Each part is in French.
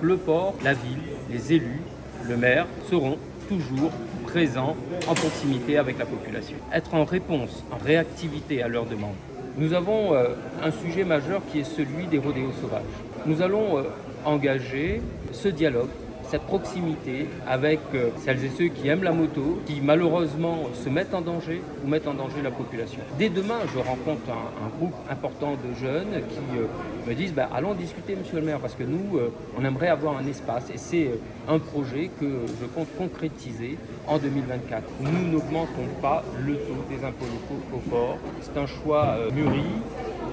Le port, la ville, les élus, le maire seront toujours présents en proximité avec la population. Être en réponse, en réactivité à leurs demandes. Nous avons un sujet majeur qui est celui des rodéos sauvages. Nous allons engager ce dialogue, cette proximité avec celles et ceux qui aiment la moto, qui malheureusement se mettent en danger ou mettent en danger la population. Dès demain, je rencontre un groupe important de jeunes qui me disent allons discuter, monsieur le maire, parce que nous, on aimerait avoir un espace et c'est un projet que je compte concrétiser en 2024. Nous n'augmentons pas le taux des impôts locaux au port. C'est un choix mûri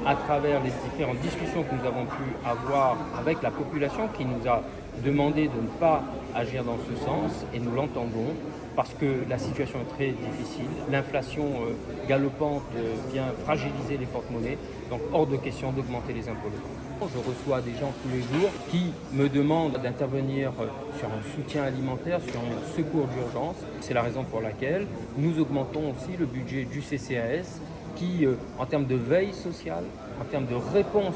à travers les différentes discussions que nous avons pu avoir avec la population qui nous a demandé de ne pas agir dans ce sens, et nous l'entendons parce que la situation est très difficile. L'inflation galopante vient fragiliser les porte-monnaies, donc hors de question d'augmenter les impôts locaux. Je reçois des gens tous les jours qui me demandent d'intervenir sur un soutien alimentaire, sur un secours d'urgence. C'est la raison pour laquelle nous augmentons aussi le budget du CCAS qui, en termes de veille sociale, en termes de réponse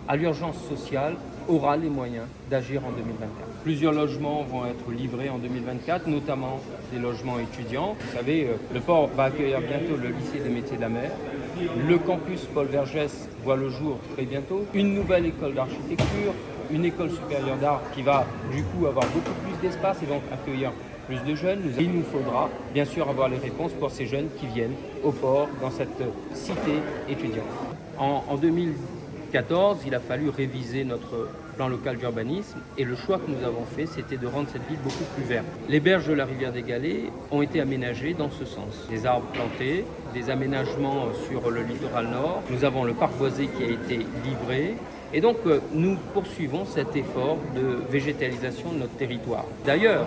à l'urgence sociale, aura les moyens d'agir en 2024. Plusieurs logements vont être livrés en 2024, notamment des logements étudiants. Vous savez, le port va accueillir bientôt le lycée des métiers de la mer. Le campus Paul Vergès voit le jour très bientôt. Une nouvelle école d'architecture, une école supérieure d'art qui va du coup avoir beaucoup plus d'espace et donc accueillir plus de jeunes. Il nous faudra bien sûr avoir les réponses pour ces jeunes qui viennent au port dans cette cité étudiante. En 2014, il a fallu réviser notre plan local d'urbanisme et le choix que nous avons fait, c'était de rendre cette ville beaucoup plus verte. Les berges de la rivière des Galets ont été aménagées dans ce sens. Des arbres plantés, des aménagements sur le littoral nord. Nous avons le parc boisé qui a été livré. Et donc, nous poursuivons cet effort de végétalisation de notre territoire. D'ailleurs,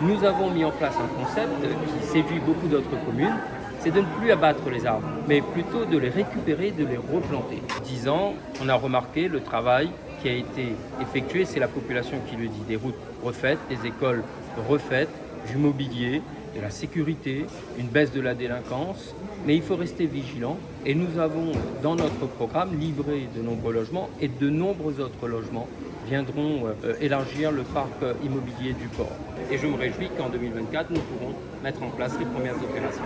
nous avons mis en place un concept qui séduit beaucoup d'autres communes, c'est de ne plus abattre les arbres, mais plutôt de les récupérer, de les replanter. 10 ans, on a remarqué le travail qui a été effectué, c'est la population qui le dit, des routes refaites, des écoles refaites, du mobilier, de la sécurité, une baisse de la délinquance, mais il faut rester vigilant et nous avons dans notre programme livré de nombreux logements et de nombreux autres logements viendront élargir le parc immobilier du port. Et je me réjouis qu'en 2024, nous pourrons mettre en place les premières opérations.